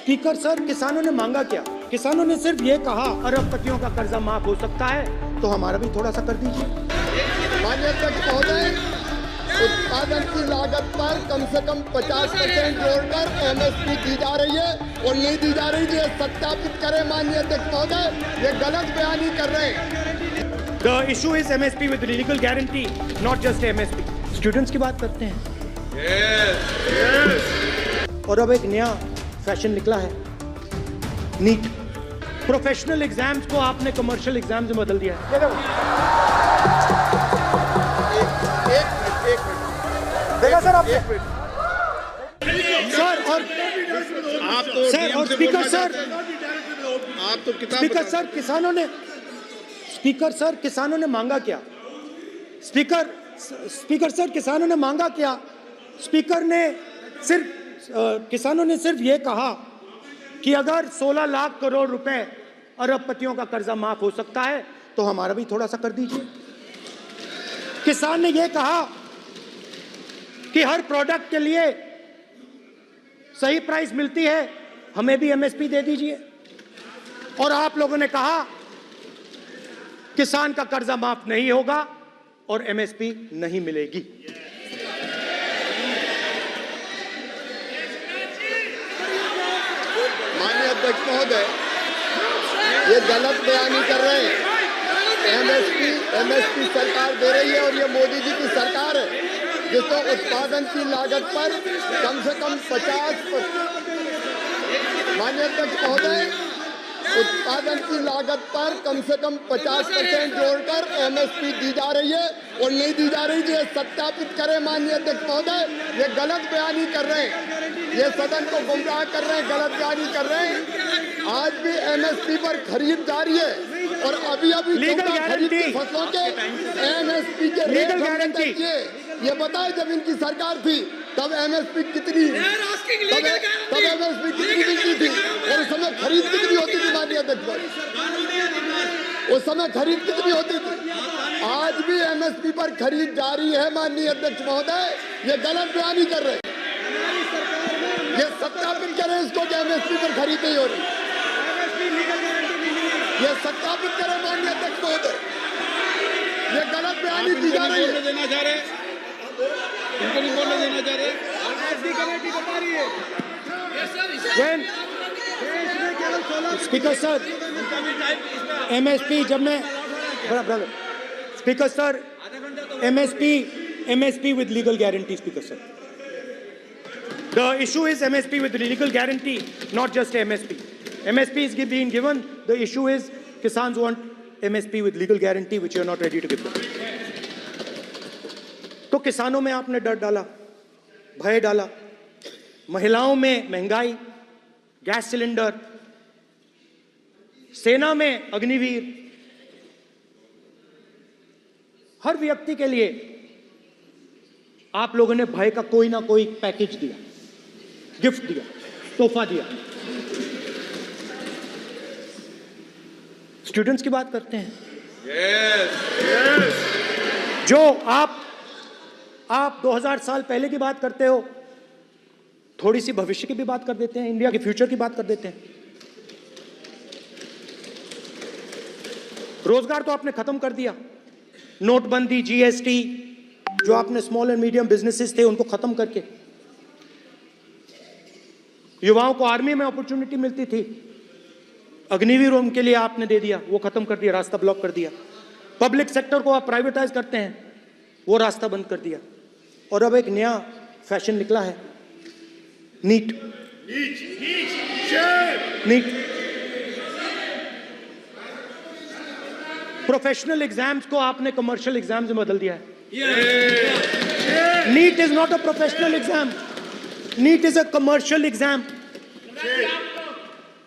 Speaker sir, किसानों ने मांगा क्या? किसानों ने सिर्फ ये कहा अरबपतियों का कर्जा माफ हो सकता है, तो हमारा भी थोड़ा सा कर दीजिए। माननीय अध्यक्ष महोदय, उत्पादन की लागत पर कम से कम 50% जोड़कर MSP दी जा रही है और नहीं दी जा रही, ये सत्यापित करें माननीय अध्यक्ष महोदय, ये गलत बयानी कर रहे हैं। The issue is MSP with legal guarantee, not just MSP. Students की बात करते हैं। और अब एक नया फैशन निकला है, नीट। प्रोफेशनल एग्जाम्स को आपने कमर्शियल एग्जाम्स में बदल दिया है। देखा सर, आप सर और आप तो सर और स्पीकर सर, आप तो किताब स्पीकर सर, किसानों ने मांगा क्या? स्पीकर सर, किसानों ने मांगा क्या? किसानों ने सिर्फ ये कहा कि अगर 16 लाख करोड़ रुपए अरबपतियों का कर्जा माफ हो सकता है, तो हमारा भी थोड़ा सा कर दीजिए। किसान ने ये कहा कि हर प्रोडक्ट के लिए सही प्राइस मिलती है, हमें भी MSP दे दीजिए। और आप लोगों ने कहा किसान का कर्जा माफ नहीं होगा और MSP नहीं मिलेगी। माननीय अध्यक्ष महोदय, ये गलत बयानी कर रहे हैं। MSP सरकार दे रही है और ये मोदी जी की सरकार है, जिसको उत्पादन की लागत पर कम से कम 50%। माननीय अध्यक्ष महोदय, उत्पादन की लागत पर कम से कम 50% जोड़कर MSP दी जा रही है और नहीं दी जा रही, ये सत्यापित करें माननीय अध्यक्ष महोदय, ये गलत बयानी कर रहे हैं, ये सदन को गुमराह कर रहे हैं, गलत बयानी कर रहे हैं। आज भी MSP पर खरीद जारी है और अभी खरीद की फसलों के MSP के लीगल गारंटी, ये बताए जब इनकी सरकार थी तब MSP कितनी मिलती थी और उस समय खरीद कितनी होती थी माननीय अध्यक्ष, उस समय खरीद कितनी होती थी? आज भी MSP पर खरीद जारी है माननीय अध्यक्ष महोदय, ये गलत बयानी कर रहे हैं, ये सत्यापित करें इसको कि MSP पर खरीद नहीं हो रही, ये सत्यापित करें माननीय अध्यक्ष महोदय, ये गलत बयानी की जा रही है। देना चाह रहे, इनको नहीं बोलने देना चाह रहे। स्पीकर सर, MSP जब मैं speaker sir, MSP with legal guarantee, Speaker sir. The issue is MSP with legal guarantee, not just MSP. MSP is being given. The issue is Kisans want MSP with legal guarantee, which you are not ready to give them. तो किसानों में आपने डर डाला, भय डाला, महिलाओं में महंगाई, गैस सिलेंडर, सेना में अग्निवीर, हर व्यक्ति के लिए आप लोगों ने भय का कोई ना कोई पैकेज दिया, गिफ्ट दिया, तोहफा दिया। स्टूडेंट्स की बात करते हैं। जो आप 2000 साल पहले की बात करते हो, थोड़ी सी भविष्य की भी बात कर देते हैं, इंडिया के फ्यूचर की बात कर देते हैं। रोजगार तो आपने खत्म कर दिया, नोटबंदी, GST, जो आपने स्मॉल एंड मीडियम बिजनेसेस थे उनको खत्म करके, युवाओं को आर्मी में अपॉर्चुनिटी मिलती थी, अग्निवीर उनके लिए आपने दे दिया, वो खत्म कर दिया, रास्ता ब्लॉक कर दिया। पब्लिक सेक्टर को आप प्राइवेटाइज करते हैं, वो रास्ता बंद कर दिया। और अब एक नया फैशन निकला है, नीट। प्रोफेशनल एग्जाम्स को आपने कमर्शियल एग्जाम्स में बदल दिया है। NEET is not a professional exam, NEET is a commercial exam.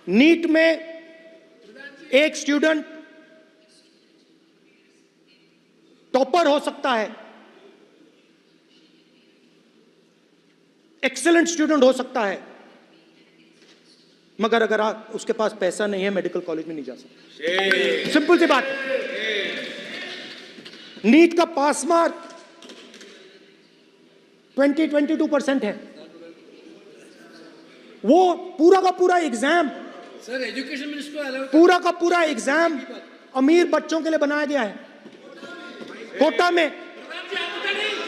NEET में एक स्टूडेंट टॉपर हो सकता है, एक्सीलेंट स्टूडेंट हो सकता है, मगर अगर उसके पास पैसा नहीं है, मेडिकल कॉलेज में नहीं जा सकता। सिंपल सी बात है। नीट का पास मार्क 22% है। वो पूरा का पूरा एग्जाम, सर एजुकेशन मिनिस्टर को अलाउ पूरा का पूरा एग्जाम अमीर बच्चों के लिए बनाया गया है। कोटा में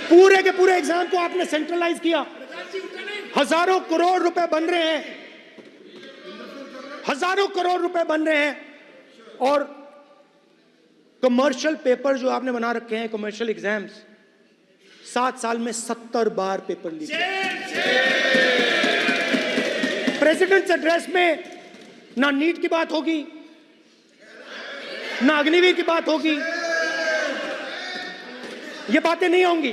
पूरे के पूरे एग्जाम को आपने सेंट्रलाइज किया। हजारों करोड़ रुपए बन रहे हैं, हजारों करोड़ रुपए बन रहे हैं, और कमर्शियल पेपर जो आपने बना रखे हैं, कमर्शियल एग्जाम्स, 7 साल में 70 बार पेपर लीक। प्रेसिडेंट्स एड्रेस में ना नीट की बात होगी, ना अग्निवीर की बात होगी, ये बातें नहीं होंगी।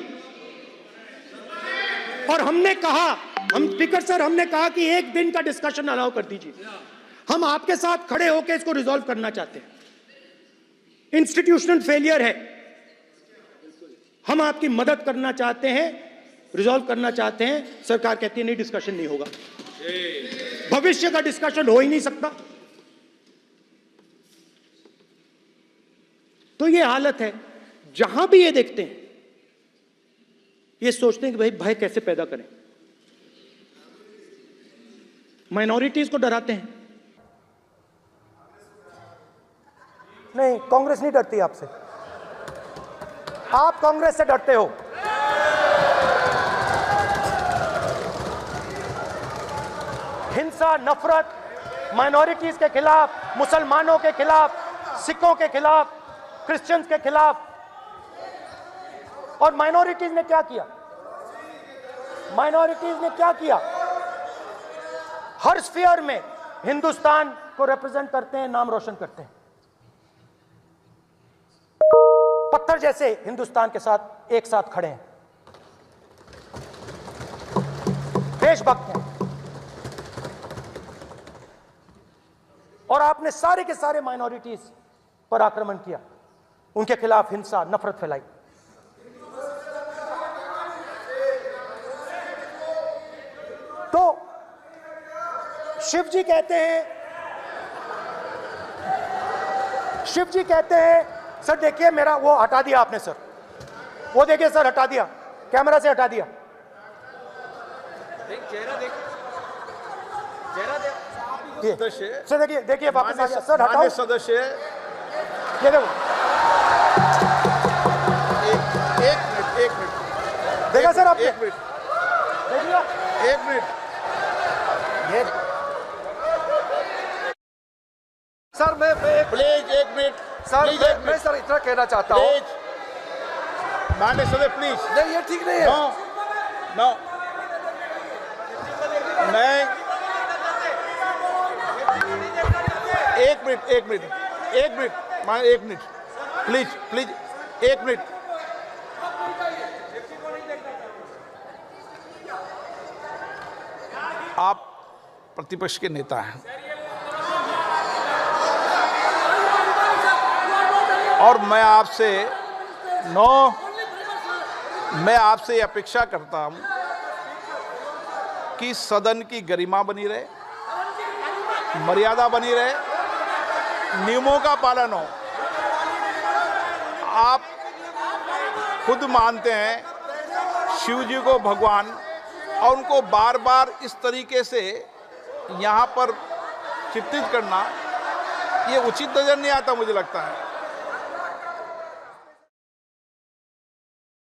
और हमने कहा, हम स्पीकर सर, हमने कहा कि एक दिन का डिस्कशन अलाउ कर दीजिए। हम आपके साथ खड़े होकर इसको रिजॉल्व करना चाहते हैं। इंस्टीट्यूशनल फेलियर है, हम आपकी मदद करना चाहते हैं, रिजॉल्व करना चाहते हैं। सरकार कहती है नहीं, डिस्कशन नहीं होगा, भविष्य का डिस्कशन हो ही नहीं सकता। तो ये हालत है। जहां भी ये देखते हैं, ये सोचते हैं कि भाई भय कैसे पैदा करें, माइनॉरिटीज को डराते हैं। नहीं, कांग्रेस नहीं डरती आपसे, आप कांग्रेस से डरते हो। हिंसा, नफरत, माइनॉरिटीज के खिलाफ, मुसलमानों के खिलाफ, सिखों के खिलाफ, क्रिश्चियंस के खिलाफ। और माइनॉरिटीज ने क्या किया? माइनॉरिटीज ने क्या किया? हर स्फीयर में हिंदुस्तान को रिप्रेजेंट करते हैं, नाम रोशन करते हैं। पत्थर जैसे हिंदुस्तान के साथ एक साथ खड़े हैं, देशभक्त हैं। और आपने सारे के सारे माइनॉरिटीज पर आक्रमण किया, उनके खिलाफ हिंसा, नफरत फैलाई। तो शिव जी कहते हैं, सर देखिए मेरा वो हटा दिया आपने सर, वो देखिए सर हटा दिया, कैमरा से हटा दिया। चेहरा देख, सदस्य सर देखिए वापस आ गया सर, हटाओ सदस्य। ये देखो, एक मिनट देखा सर आपने? एक मिनट देख लिया? एक मिनट ये सर मैं प्लीज एक मिनट सर प्लीज एक मैं मिनट सर इतना कहना चाहता हूँ। प्लीज माननीय सदस्य प्लीज। नहीं ये ठीक नहीं है। नो मैं एक मिनट प्लीज एक मिनट। आप प्रतिपक्ष के नेता हैं और मैं आपसे अपेक्षा करता हूं कि सदन की गरिमा बनी रहे, मर्यादा बनी रहे, नियमों का पालन हो। आप खुद मानते हैं शिव जी को भगवान, और उनको बार बार इस तरीके से यहाँ पर चित्रित करना ये उचित नजर नहीं आता, मुझे लगता है।